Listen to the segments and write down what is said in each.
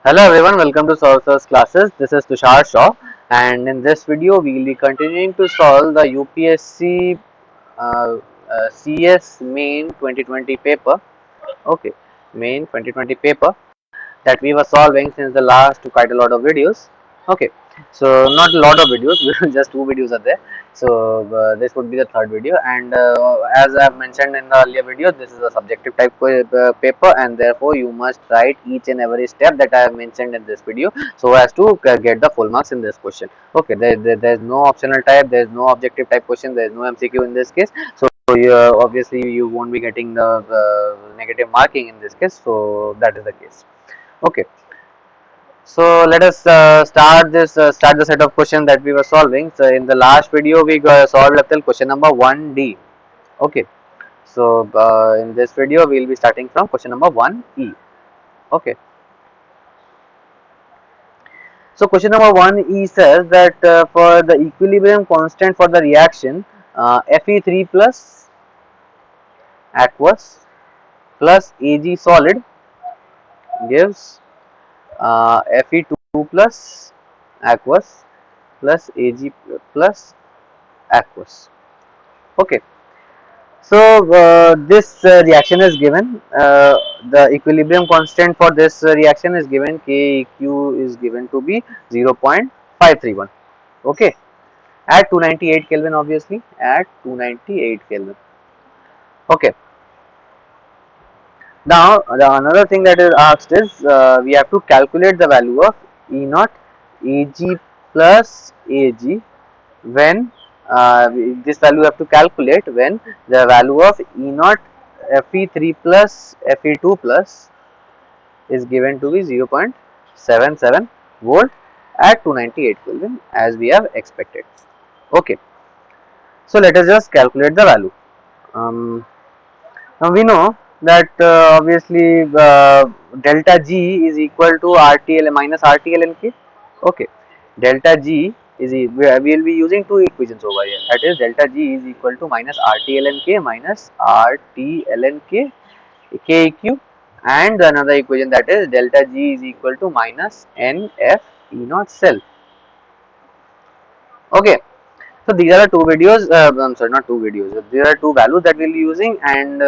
Hello everyone, welcome to Solve classes. This is Tushar Shaw, and in this video we will be continuing to solve the UPSC CS Main 2020 paper. Okay, Main 2020 paper that we were solving since the last quite a lot of videos. Okay, so not a lot of videos, just two videos are there. So this would be the third video, and as I have mentioned in the earlier video, this is a subjective type paper, and therefore you must write each and every step that I have mentioned in this video so as to get the full marks in this question. Okay, there's no optional type, there's no objective type question, there's no MCQ in this case. So obviously you won't be getting the negative marking in this case. So that is the case. Okay, so let us start the set of questions that we were solving. So in the last video we solved up till question number 1D. Okay, so in this video we will be starting from question number 1E. Okay, so question number 1E says that for the equilibrium constant for the reaction Fe3 plus aqueous plus Ag solid gives Fe2 plus aqueous plus Ag plus aqueous. Okay, so this reaction is given. The equilibrium constant for this reaction is given. Keq is given to be 0.531. Okay, at 298 Kelvin, obviously at 298 Kelvin. Okay. Now the another thing that is asked is we have to calculate the value of E naught Ag plus Ag when this value we have to calculate when the value of E naught Fe3 plus Fe2 plus is given to be 0.77 volt at 298 Kelvin as we have expected. Okay, so let us just calculate the value. Now we know that obviously delta G is equal to RTL minus RTLN K. Okay, delta G is we will be using two equations over here. That is delta G is equal to minus RTLN K minus RTLN K KEQ, and another equation that is delta G is equal to minus NF E naught cell. Okay, so these are two videos. I'm sorry, not two videos. There are two values that we'll be using, and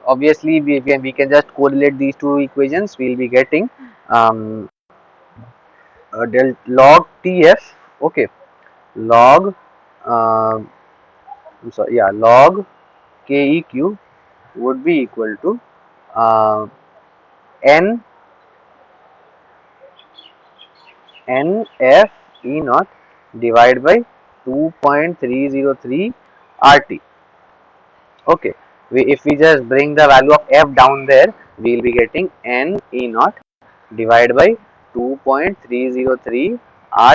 obviously we can just correlate these two equations. We'll be getting del log TF. Okay, log. I'm sorry. Yeah, log KEQ would be equal to uh, N NF E naught divided by 2.303 RT. Okay, if we just bring the value of F down there, we will be getting N E naught divided by 2.303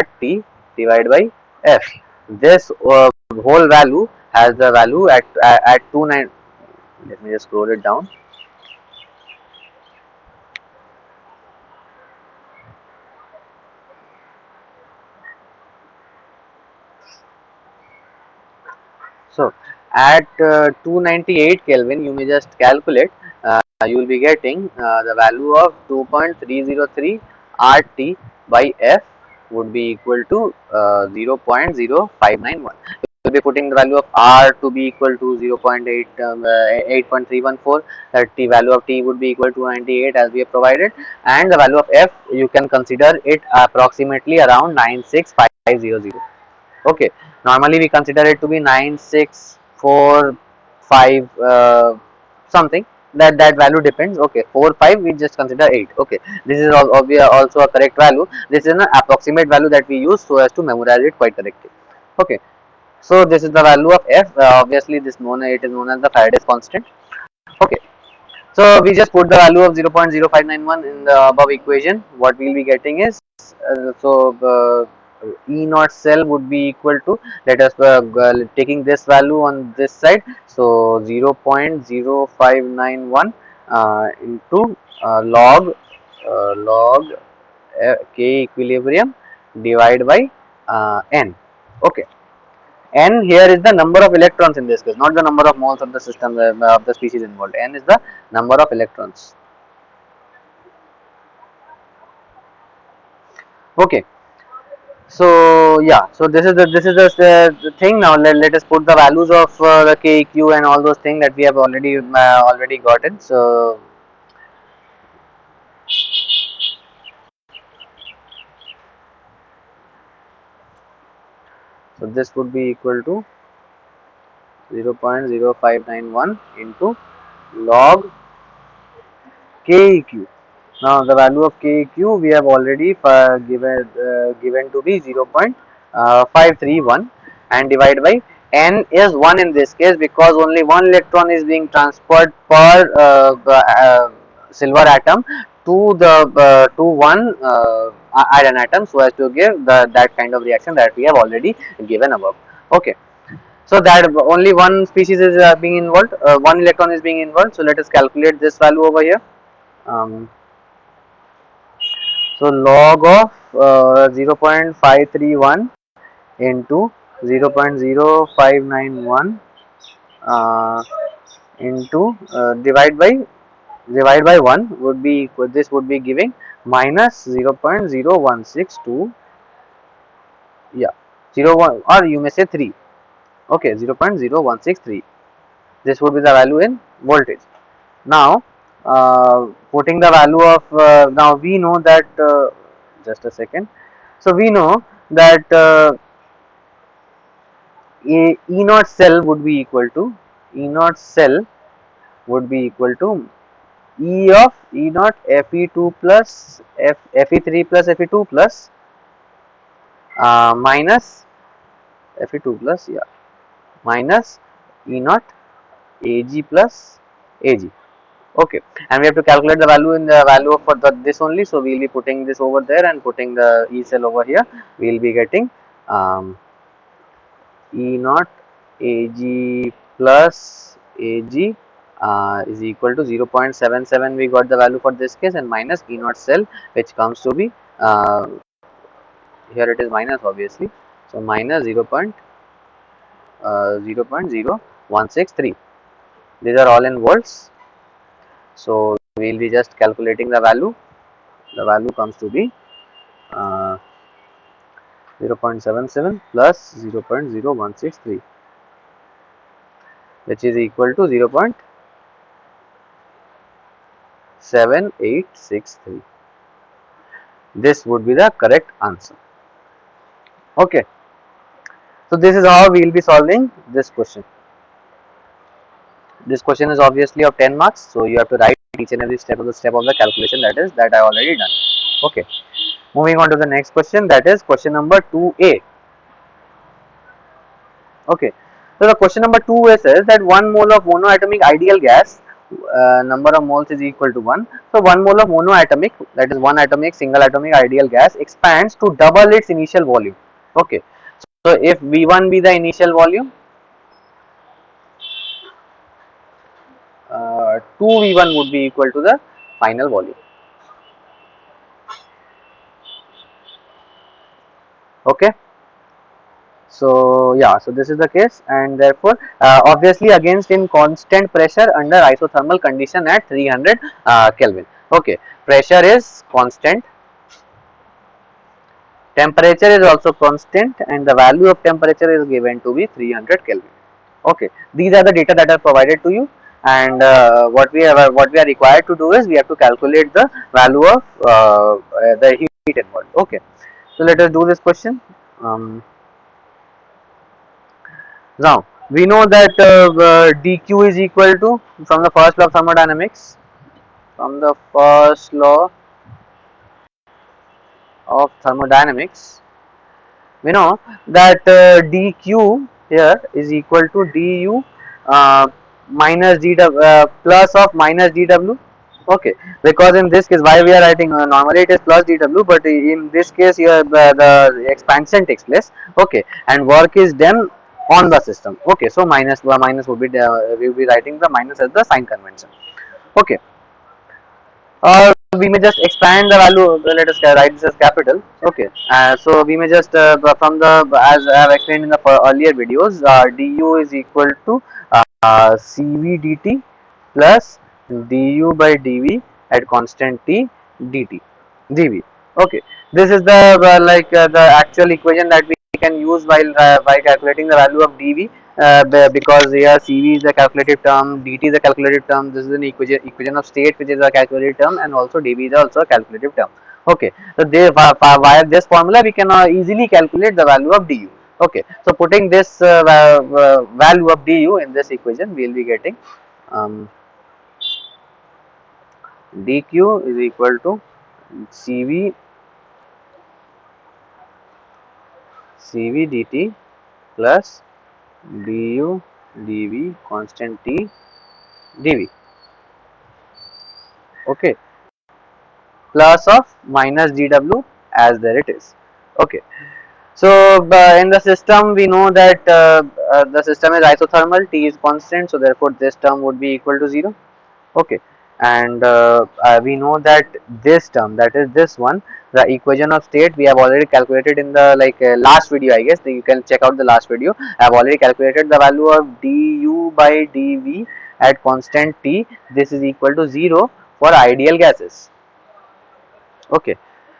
RT divided by F. This whole value has the value at 29. Let me just scroll it down. So at 298 Kelvin, you may just calculate. You will be getting the value of 2.303 RT by F would be equal to 0.0591. You will be putting the value of R to be equal to 0.8 8.314. That the value of T would be equal to 98 as we have provided, and the value of F you can consider it approximately around 96500. Okay, normally we consider it to be 9645 something. That value depends. Okay, 45 we just consider 8. Okay, this is also a correct value. This is an approximate value that we use so as to memorize it quite correctly. Okay, so this is the value of F. Obviously it is known as the Faraday's constant. Okay, so we just put the value of 0.0591 in the above equation. What we will be getting is E naught cell would be equal to, let us taking this value on this side, so 0.0591 into log K equilibrium divided by N. Okay, N here is the number of electrons in this case, not the number of moles of the system of the species involved. N is the number of electrons. Okay, so yeah, so this is the thing. Now let us put the values of the KEQ and all those things that we have already gotten. So this would be equal to 0.0591 into log KEQ. Now the value of KEQ we have already given to be 0.531 and divided by n is 1 in this case, because only one electron is being transferred per silver atom to the to one iron atom, so as to give that kind of reaction that we have already given above. Okay, so that only one species is being involved, one electron is being involved. So let us calculate this value over here. um, so log of 0.531 into 0.0591 uh, into divide by 1 would be equal, this would be giving minus 0.0162, yeah, 01, or you may say 3. Okay, 0.0163, this would be the value in voltage. Now putting the value of now we know that just a second. So we know that E naught cell would be equal to E naught cell would be equal to E of E naught Fe2 plus Fe3 plus Fe2 plus minus Fe2 plus, yeah, minus E naught Ag plus Ag. Okay, and we have to calculate the value in the value of for this only. So we will be putting this over there and putting the E cell over here. We will be getting E naught Ag plus Ag is equal to 0.77. We got the value for this case, and minus E naught cell, which comes to be here it is minus obviously. So minus 0.0163. These are all in volts. So we will be just calculating the value. The value comes to be 0.77 plus 0.0163, which is equal to 0.7863. This would be the correct answer. Okay, so this is how we will be solving this question. This question is obviously of 10 marks, so you have to write each and every step of the calculation that I already done. Okay, moving on to the next question, that is question number 2a. Okay, so the question number 2a says that 1 mole of monoatomic ideal gas, number of moles is equal to 1. So 1 mole of monoatomic, that is one atomic single atomic ideal gas, expands to double its initial volume. Okay, so if V1 be the initial volume, 2V1 would be equal to the final volume. Okay, so yeah, so this is the case, and therefore obviously against in constant pressure under isothermal condition at 300 Kelvin. Okay, pressure is constant, temperature is also constant, and the value of temperature is given to be 300 Kelvin. Okay, these are the data that are provided to you, and what we are required to do is we have to calculate the value of the heat involved. Okay, so let us do this question. Now we know that dq is equal to, from the first law of thermodynamics, from the first law of thermodynamics, we know that dq here is equal to du minus dw plus of minus dw. Okay, because in this case, why we are writing, normally it is plus dw, but in this case here the expansion takes place. Okay, and work is done on the system. Okay, so minus would be we will be writing the minus as the sign convention. Okay, or we may just expand the value. Let us write this as capital. Okay, so we may just from the, as I have explained in the earlier videos, du is equal to cv dt plus du by dv at constant t dt dv. Okay, this is the the actual equation that we can use while calculating the value of dv, because here cv is a calculated term, dt is a calculated term. This is an equation of state which is a calculated term, and also dv is also a calculated term. Okay, so via this formula we can easily calculate the value of du. Okay, so putting this value of du in this equation, we will be getting dq is equal to cv dt plus du dv constant t dv. Okay, plus of minus dw as there it is. Okay, so in the system we know that the system is isothermal, t is constant, so therefore this term would be equal to 0. Okay, and we know that this term, that is this one, the equation of state, we have already calculated in the last video. I guess you can check out the last video. I have already calculated the value of du by dv at constant t. This is equal to 0 for ideal gases. Okay,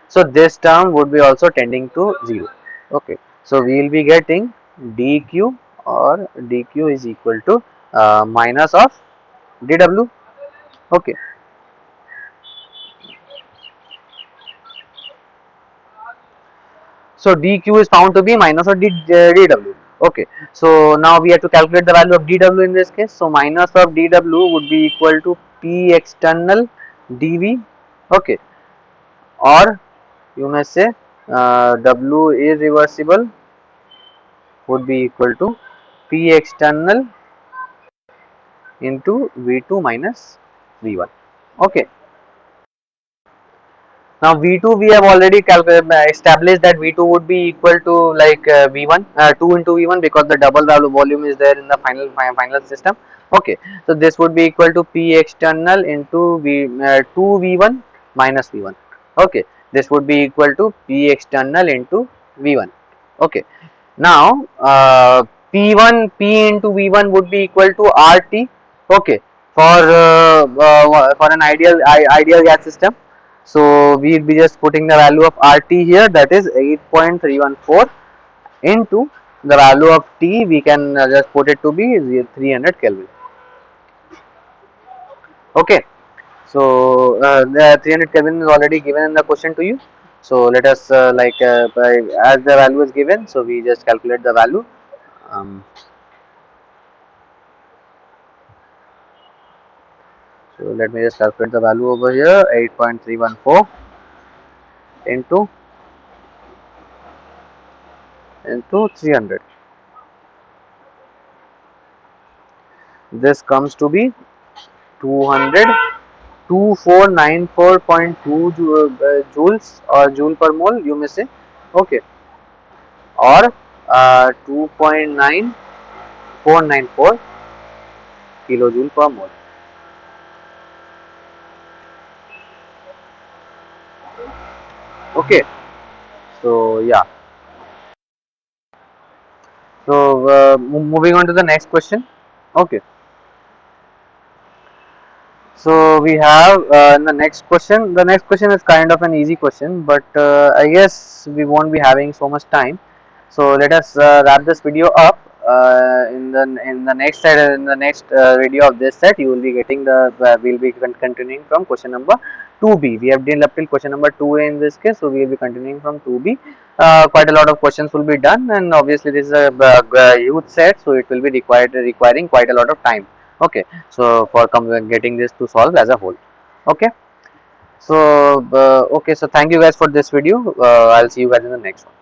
so this term would be also tending to 0. Okay, so we will be getting dq, or dq is equal to minus of dw. Okay, so dq is found to be minus of dw. Okay, so now we have to calculate the value of dw in this case. So minus of dw would be equal to p external dv. Okay, or you may say w irreversible would be equal to p external into v2 minus v1. Okay, now V2 we have already established that V2 would be equal to V1, 2 into V1, because the double volume is there in the final system. Okay, so this would be equal to P external into 2V1 minus V1. Okay, this would be equal to P external into V1. Okay, now P into V1 would be equal to RT. Okay, for an ideal gas system. So we will be just putting the value of RT here, that is 8.314, into the value of T, we can just put it to be 300 Kelvin. Okay, so the 300 Kelvin is already given in the question to you. So let us as the value is given, so we just calculate the value. So let me just calculate the value over here, 8.314 into 300. This comes to be 200 2494.2 joules or joule per mole, you may say. Okay, or 2.9494 kilojoule per mole. Okay, so yeah, so moving on to the next question. Okay, so we have the next question. The next question is kind of an easy question, but I guess we won't be having so much time. So let us wrap this video up. In the next video of this set, you will be getting the we'll be continuing from question number 2b. We have left till question number 2a in this case, so we will be continuing from 2b. Quite a lot of questions will be done, and obviously this is a huge set, so it will be requiring quite a lot of time. Okay, so for getting this to solve as a whole. Okay, so okay, so thank you guys for this video. I'll see you guys in the next one.